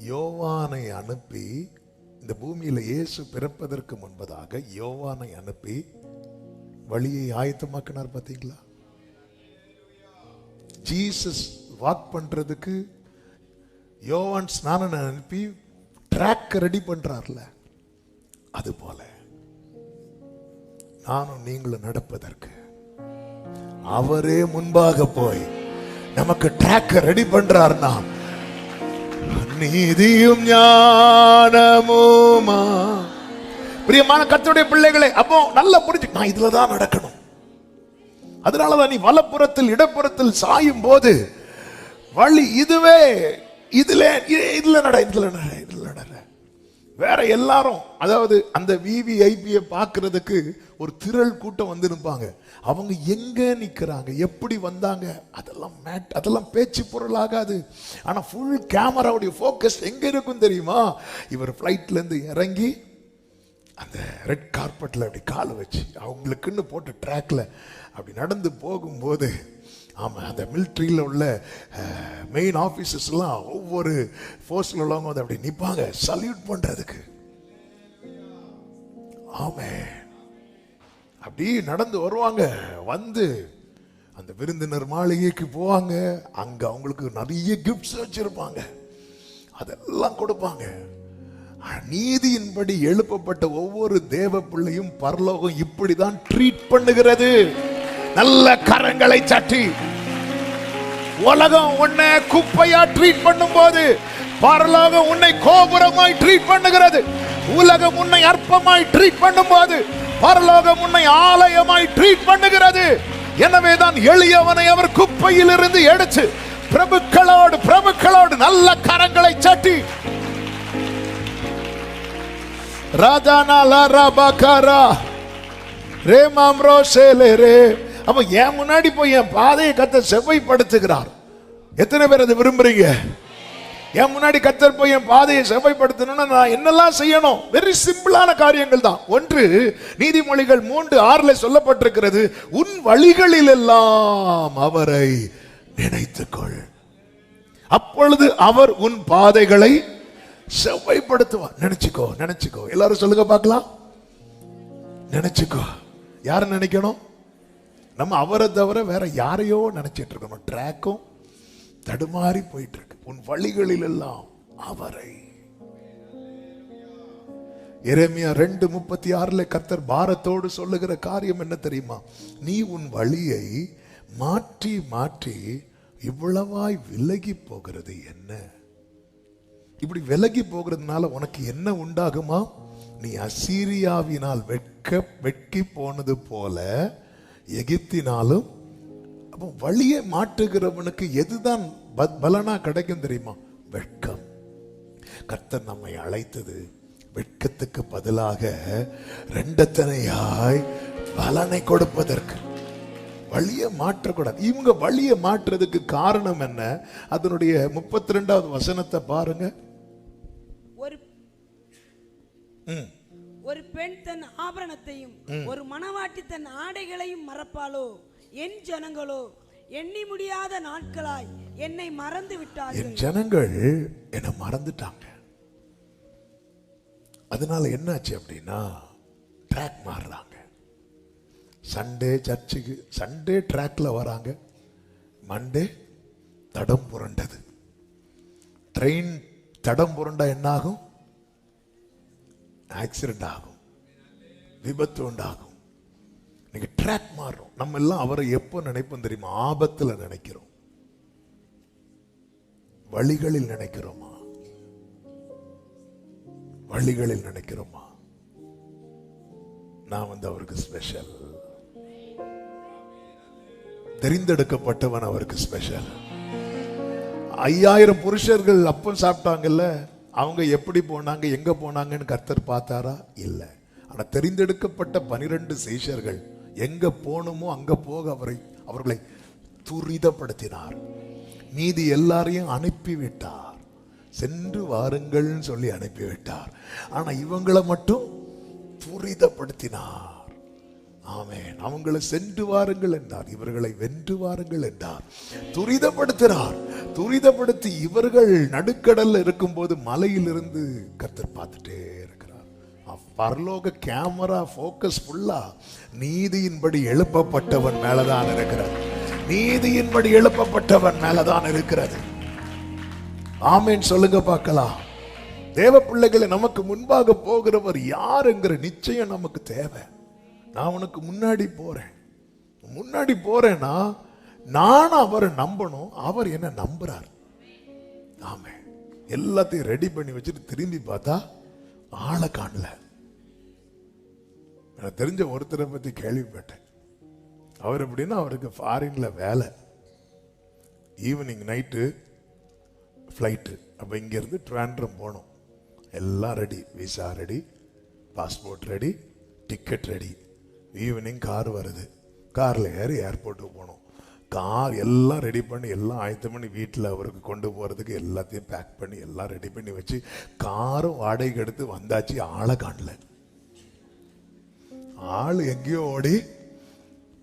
யோவானை அனுப்பி, இந்த பூமியில இயேசு பிறப்பதற்கு முன்பதாக யோவானை அனுப்பி வழியை ஆயத்தமாக்கினார். பார்த்தீங்களா? ஜீசஸ் வாக் பண்றதுக்கு யோவான் ஸ்நானனை அனுப்பி ட்ராக் ரெடி பண்றார்ல, அது போல நானும் நீங்களும் நடப்பதற்கு அவரே முன்பாக போய் நமக்கு ட்ராக் ரெடி பண்றார்னா, நீதியும் ஞானமுமா. பிரியமான கர்த்தருடைய பிள்ளைகளே, அப்போ நல்லா புரிஞ்சு, நான் இதுலதான் நடக்கணும். அதனாலதான் நீ வலப்புறத்தில் இடப்புறத்தில் சாயும் போது வழி இதுவே, இதுல நட. வேற எல்லாரும், அதாவது அந்த விவிஐபியை பார்க்கறதுக்கு ஒரு திரள் கூட்டம் வந்து நிற்பாங்க. அவங்க எங்க நிக்கிறாங்க, எப்படி வந்தாங்க, அதெல்லாம் பேச்சு பொருளாகாது. ஆனா ஃபுல் கேமராவுடைய ஃபோக்கஸ் எங்க இருக்கும் தெரியுமா? இவர் ஃப்ளைட்ல இருந்து இறங்கி அந்த ரெட் கார்பெட்ல அப்படி கால் வச்சு அவங்களுக்குன்னு போட்ட ட்ராக்ல அப்படி நடந்து போகும்போது, ஆமாம், அந்த மிலிட்ரியில் உள்ள மெயின் ஆஃபீஸர்ஸ்லாம் ஒவ்வொரு ஃபோர்ஸில் உள்ளவங்க வந்து அப்படி நிற்பாங்க சல்யூட் பண்ணுறதுக்கு. ஆமே, அப்படி நடந்து வருவாங்க. வந்து அந்த விருந்தினர் மாளிகைக்கு போவாங்க. அங்கே அவங்களுக்கு நிறைய கிஃப்ட்ஸ் வச்சிருப்பாங்க, அதெல்லாம் கொடுப்பாங்க. நீதியின்படி எழுப்பப்பட்ட ஒவ்வொரு தேவ பிள்ளையும் பரலோகம் இப்படிதான் ட்ரீட் பண்ணுகிறது. நல்ல கரங்களை தட்டி. உலகம் உன்னை குப்பையா ட்ரீட் பண்ணும் போது பரலோகம் உன்னை கோபுரமாய் ட்ரீட் பண்ணுகிறது. உலகம் உன்னை அற்பமாய் ட்ரீட் பண்ணும் போது பரலோகம் உன்னை ஆலயமாய் ட்ரீட் பண்ணுகிறது. எனவேதான் எளியவனை அவர் குப்பையில் இருந்து எடுத்து பிரபுக்களோடு நல்ல கரங்களை தட்டி. ராஜானா ரபகரா ரேமாம்ரோ சேலேரே. அப்ப என் முன்னாடி போய் என் பாதையை கர்த்தர் செவ்வைப்படுத்துகிறார். எத்தனை பேர் அதை விரும்புறீங்க? என் முன்னாடி கர்த்தர் போய் என் பாதையை செவ்வைப்படுத்தணும்னா நான் என்னெல்லாம் செய்யணும்? வெரி சிம்பிளான காரியங்கள் தான். ஒன்று, நீதிமொழிகள் 3:6 சொல்லப்பட்டிருக்கிறது, உன் வழிகளில் எல்லாம் அவரை நினைத்துக்கொள், அப்பொழுது அவர் உன் பாதைகளை செவ்வைப்படுத்துவார். நினைச்சுக்கோ. எல்லாரும் சொல்லுங்க பார்க்கலாம். நினைச்சுக்கோ. யார நினைக்கணும்? நம்ம அவரை தவிர வேற யாரையோ நினைச்சிட்டு இருக்கணும். ட்ராக்கும் தடுமாறி போயிட்டு இருக்கு. உன் வழிகளில் எல்லாம் அவரை. எரேமியா 2:36 கர்த்தர் பாரத்தோடு சொல்லுகிற காரியம் என்ன தெரியுமா? நீ உன் வழியை மாற்றி மாற்றி இவ்வளவாய் விலகி போகிறது என்ன? இப்படி விலகி போகிறதுனால உனக்கு என்ன உண்டாகுமா? நீ அசீரியாவினால் வெட்கி போனது போல எகிப்தினாலும். அப்போ வழியை மாற்றுகிறவனுக்கு எதுதான் பலனா கிடைக்கும் தெரியுமா? வெட்கம். கர்த்தர் நம்மை அழைத்தது வெட்கத்துக்கு பதிலாக ரெண்டத்தனையாய் பலனை கொடுப்பதற்கு. வழியை மாற்றக்கூடாது. இவங்க வழியை மாற்றுறதுக்கு காரணம் என்ன? அதனுடைய 32வது வசனத்தை பாருங்க. ஒரு பெண் தன் ஆபரணத்தையும் ஒரு மணவாட்டி தன் ஆடைகளையும் மறப்பாளோ? என் ஜனங்களோ எண்ணி முடியாத நாட்களாய் என்னை மறந்து விட்டார்கள். என் ஜனங்கள் என்னை மறந்துட்டாங்க. அதனால என்னாச்சு அப்படின்னா, ட்ராக் மாறுறாங்க. சண்டே சர்ச்சுக்கு, சண்டே ட்ராக்ல வராங்க, மண்டே தடம் புரண்டது. ட்ரெயின் தடம் புரண்டா என்ன ஆகும்? ஆக்சிடென்ட் ஆகும், விபத்து உண்டாகும். நீங்க ட்ராக் மாறும். நம்ம எல்லாம் அவரை எப்போ நினைப்போம் தெரியுமா? ஆபத்துல நினைக்கிறோம். வழிகளில் நினைக்கிறோமா? வழிகளில் நினைக்கிறோமா? நான் அவருக்கு ஸ்பெஷல். தெரிந்தெடுக்கப்பட்டவன் அவருக்கு ஸ்பெஷல். 5000 புருஷர்கள் அப்பம் சாப்பிட்டாங்கல்ல, அவங்க எப்படி போனாங்க, எங்க போனாங்கன்னு கர்த்தர் பார்த்தாரா? இல்லை. ஆனா தெரிந்தெடுக்கப்பட்ட 12 சீஷர்கள் எங்க போகணுமோ அங்க போக அவர்களை துரிதப்படுத்தினார். மீதி எல்லாரையும் அனுப்பிவிட்டார். சென்று வாருங்கள் சொல்லி அனுப்பிவிட்டார். ஆனா இவங்களை மட்டும் துரிதப்படுத்தினார். ஆமென். அவங்களை சென்று வாருங்கள் என்றார், இவர்களை வென்று வாருங்கள் என்றார். துரிதப்படுத்தினார். துரிதப்படுத்தி இவர்கள் நடுக்கடல்ல இருக்கும்போது மலையிலிருந்து கர்த்தர் பார்த்துட்டே இருக்கிறார். பரலோக கேமரா போக்கஸ் ஃபுல்லா நீதியின்படி எழுப்பப்பட்டவன் மேலதான் இருக்கிறது. நீதியின்படி எழுப்பப்பட்டவன் மேலதான் இருக்கிறது. ஆமென் சொல்லுங்க பார்க்கலாம். தேவ பிள்ளைகளை, நமக்கு முன்பாக போகிறவர் யாருங்கிற நிச்சயம் நமக்கு தேவை. நான் உனக்கு முன்னாடி போறேன்னா நான் அவரை நம்பணும், அவர் என்ன நம்புறார். ஆமே, எல்லாத்தையும் ரெடி பண்ணி வச்சுட்டு திரும்பி பார்த்தா ஆளை காணல. எனக்கு தெரிஞ்ச ஒருத்தரை பத்தி கேள்விப்பட்டேன். அவர் எப்படின்னா, அவருக்கு ஃபாரின்ல வேலை, ஈவினிங் நைட்டு ஃப்ளைட்டு. அப்போ இங்கேருந்து ட்ராண்ட்ரம் போகணும். எல்லாம் ready, visa ready, passport ready, ticket ready. Evening car வருது, காரில் ஏறி ஏர்போர்ட்டுக்கு போகணும். கார் எல்லாம் ரெடி பண்ணி எல்லாம் ஆயத்தம் பண்ணி வீட்டில் அவருக்கு கொண்டு போகிறதுக்கு எல்லாத்தையும் பேக் பண்ணி எல்லாம் ரெடி பண்ணி வச்சு காரும் வாடகைக்கு எடுத்து வந்தாச்சு. ஆளை காணல. ஆள் எங்கேயோ ஓடி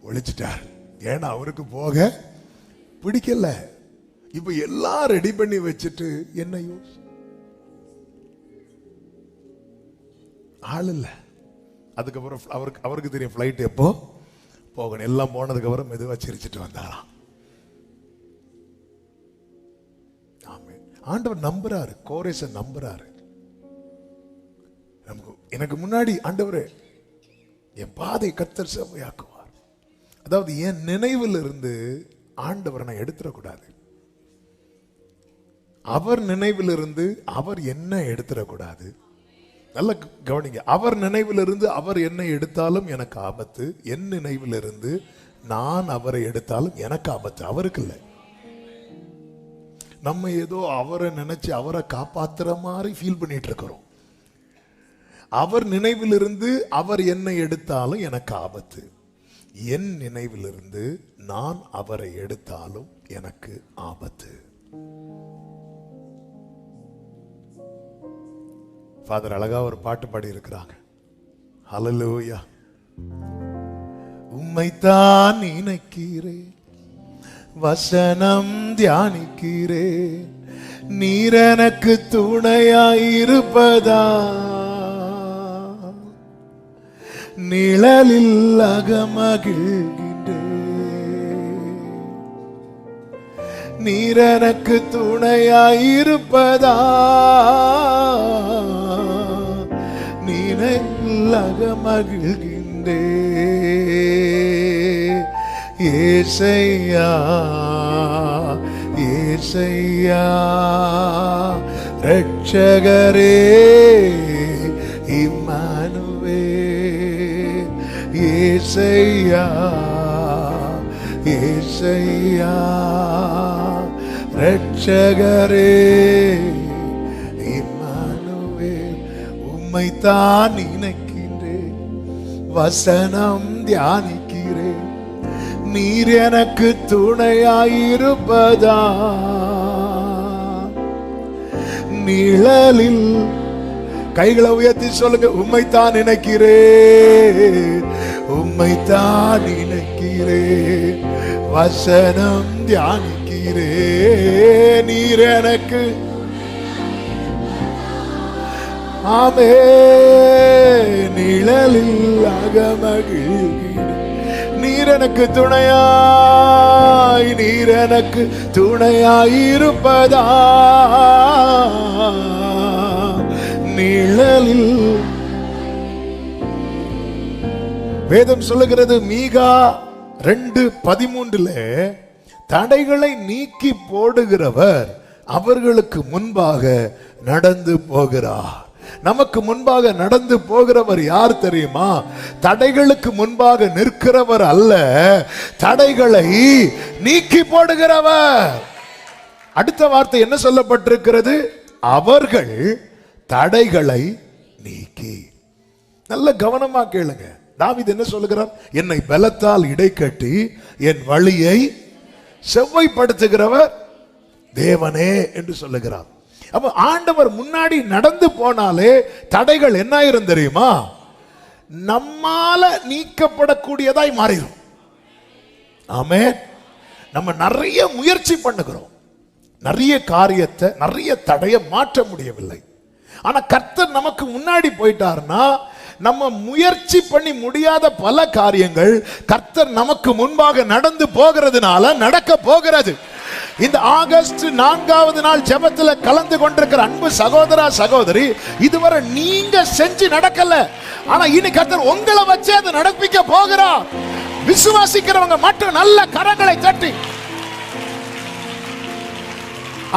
ஒழிச்சிட்டார். ஏன்னா அவருக்கு போக பிடிக்கல. இப்ப எல்லாம் ரெடி பண்ணி வச்சுட்டு என்ன யூஸ்? ஆள் இல்ல. அதுக்கப்புறம் அவருக்கு தெரியும் ஃப்ளைட் எப்போ போகணும். எல்லாம் போனதுக்கு அப்புறம் மெதுவா சிரிச்சிட்டு வந்தாராம். ஆமென். ஆண்டவர் நம்புறாரு, கோரேச நம்புறாரு. எனக்கு முன்னாடி ஆண்டவரே என் பாதை கர்த்தர் செவ்வையாக்குவார். அதாவது என் நினைவில் இருந்து ஆண்டவரை நான் எடுத்துடக்கூடாது. அவர் நினைவிலிருந்து அவர் என்ன எடுத்துடக்கூடாது. நல்ல கவனிங்க. அவர் நினைவிலிருந்து அவர் என்ன எடுத்தாலும் எனக்கு ஆபத்து. என் நினைவிலிருந்து நான் அவரை எடுத்தாலும் எனக்கு ஆபத்து. அவருக்கு இல்லை. நம்ம ஏதோ அவரை நினைச்சு அவரை காப்பாத்துற மாதிரி ஃபீல் பண்ணிட்டு இருக்கிறோம். அவர் நினைவிலிருந்து அவர் என்னை எடுத்தாலும் எனக்கு ஆபத்து. என் நினைவிலிருந்து நான் அவரை எடுத்தாலும் எனக்கு ஆபத்து. ஃபாதர் அழகா ஒரு பாட்டு பாடி இருக்கிறாங்க. ஹல்லேலூயா. உம்மைத்தான் நினைக்கிறேன், வசனம் தியானிக்கிறேன், நீர் எனக்கு துணையாயிருப்பதா, நிழலில் அகமகிழ்கின்றேன், நீர் எனக்கு துணையாயிருப்பதா, நிழலில் அகமகிழ்கின்றேன். ஏசையா ஏசையா ரட்சகரே இம்மானுவேல். ஏசையா ஏசையா ரட்சகரே இம்மானுவேல். உம்மைத்தான் நினைக்கின்றேன், வசனம் தியானிக்கிறேன், நீர் எனக்கு துணையாயிருப்பதா, நிழலில். கைகளை உயர்த்தி சொல்லுங்க. உம்மைத்தான் நினைக்கிறேன், உம்மைத்தான் நினைக்கிறேன், வசனம் தியானிக்கிறேன், நீர் எனக்கு. ஆமே, நிழலில் அகமகிழ்கிறேன், நீர் எனக்கு துணையாய், நீர் எனக்கு துணையாயிருப்பதா, நிழலில். வேதம் சொல்லுகிறது மீகா 2:13 தடைகளை நீக்கி போடுகிறவர் அவர்களுக்கு முன்பாக நடந்து போகிறார். நமக்கு முன்பாக நடந்து போகிறவர் யார் தெரியுமா? தடைகளுக்கு முன்பாக நிற்கிறவர் அல்ல, தடைகளை நீக்கி போடுகிறவர். அடுத்த வார்த்தை என்ன சொல்லப்பட்டிருக்கிறது? அவர்கள் தடைகளை நீக்கி. நல்ல கவனமா கேளுங்க. தாவீது என்ன சொல்லுகிறார்? என்னை பலத்தால் இடைக்கட்டி என் வழியை செவ்வைப்படுத்துகிறவர் தேவனே என்று சொல்லுகிறார். அப்ப ஆண்டவர் முன்னாடி நடந்து போனாலே தடைகள் என்ன ஆயிரும் தெரியுமா? நம்மால நீக்கப்படக்கூடியதாய் மாறிடும். ஆமென். நம்ம நிறைய முயற்சி பண்ணுகிறோம், நிறைய காரியத்தை, நிறைய தடையை மாற்ற முடியவில்லை. ஆனா கர்த்தர் நமக்கு முன்னாடி போயிட்டார்னா நம்ம முயற்சி பண்ணி முடியாத பல காரியங்கள் கர்த்தர் நமக்கு முன்பாக நடந்து போகிறதுனால நடக்க போகிறது. இந்த ஆகஸ்ட் 4வது நாள் ஜெபத்துல கலந்து கொண்டிருக்கிற அன்பு சகோதரா சகோதரி, இதுவரை நீங்க செஞ்சு நடக்கல, ஆனா இனி கர்த்தர் உங்களை வச்சு அதை நடப்பிக்க போகிறார். விசுவாசிக்கிறவங்க மட்டும் நல்ல கரங்களை தட்டி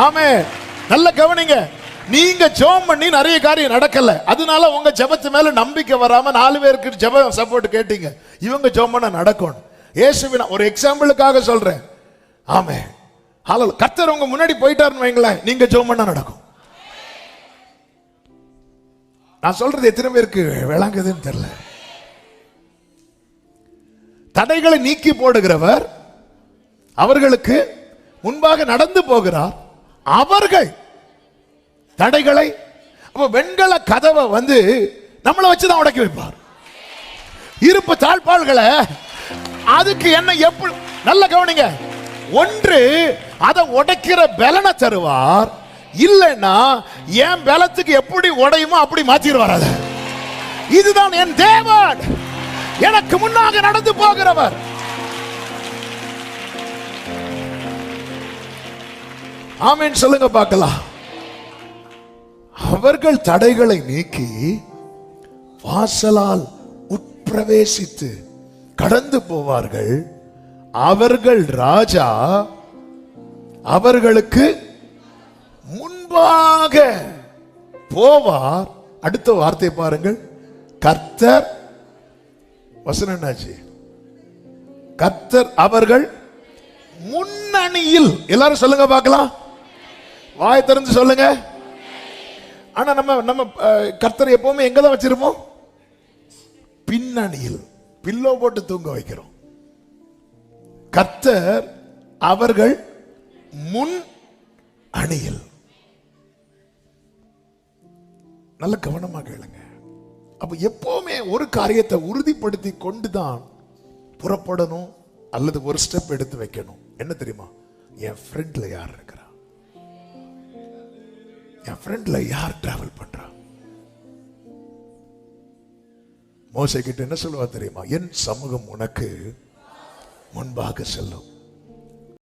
ஆமே. நல்ல கவனிங்க, நீங்க ஜெபம் பண்ணி நிறைய காரியம் நடக்கல, அதனால உங்க ஜெபத்து மேல நம்பிக்கை வராம 4 பேருக்கு ஜெப சப்போர்ட் கேட்டீங்க. இவங்க ஜெபம் பண்ண நடக்கும். இயேசுவின் ஒரு எக்ஸாம்பிளுக்காக சொல்றேன். ஆமே. ஹalleluya. கர்த்தர் உங்க முன்னாடி போயிட்டாருன்னு வைங்களேன், நீங்க ஜெபம் பண்ண நடக்கும். நான் சொல்றது எத்தனை பேருக்கு விளங்குதுன்னு தெரியல. தடைகளை நீக்கி போடுகிறவர் அவர்களுக்கு முன்பாக நடந்து போகிறார். அவர்கள் தடைகளை, அப்ப வெண்கல கதவை வந்து நம்மளை வச்சுதான் உடைக்க வைப்பார். இருப்பு தாழ்பாள்களை அதுக்கு என்ன எப்படி, நல்ல கவனிங்க, ஒன்று அதை உடைக்கிற பலனை தருவார், இல்லைன்னா என் பலத்துக்கு எப்படி உடையுமோ அப்படி மாத்திடுவார். அதை இதுதான் என் தேவன், எனக்கு முன்னாக நடந்து போகிறவர். ஆமென் சொல்லுங்க பார்க்கலாம். அவர்கள் தடைகளை நீக்கி வாசலால் உட்பிரவேசித்து கடந்து போவார்கள். அவர்கள் ராஜா அவர்களுக்கு முன்பாக போவார். அடுத்த வார்த்தை பாருங்கள், கர்த்தர், வசனம் என்னாச்சு? கர்த்தர் அவர்கள் முன்னணியில். எல்லாரும் சொல்லுங்க பார்க்கலாம், வாய் திறந்து சொல்லுங்க. ஆனா நம்ம கர்த்தர் எப்பவுமே எங்க தான் வச்சிருப்போம்? பின்னணியில் பில்லோ போட்டு தூங்க வைக்கிறோம். கர்த்தர் அவர்கள் முன் அணியில். நல்ல கவனமாக கேளுங்க. அப்ப எப்பவுமே ஒரு காரியத்தை உறுதிப்படுத்தி கொண்டுதான் புறப்படணும், அல்லது ஒரு ஸ்டெப் எடுத்து வைக்கணும். என்ன தெரியுமா? என் ஃப்ரெண்ட்ல யார் இருக்கிறா, என் ஃப்ரெண்ட்ல யார் டிராவல் பண்றா. மோசே கிட்ட என்ன சொல்லுவா தெரியுமா? என் சமூகம் உனக்கு முன்பாக செல்லும்.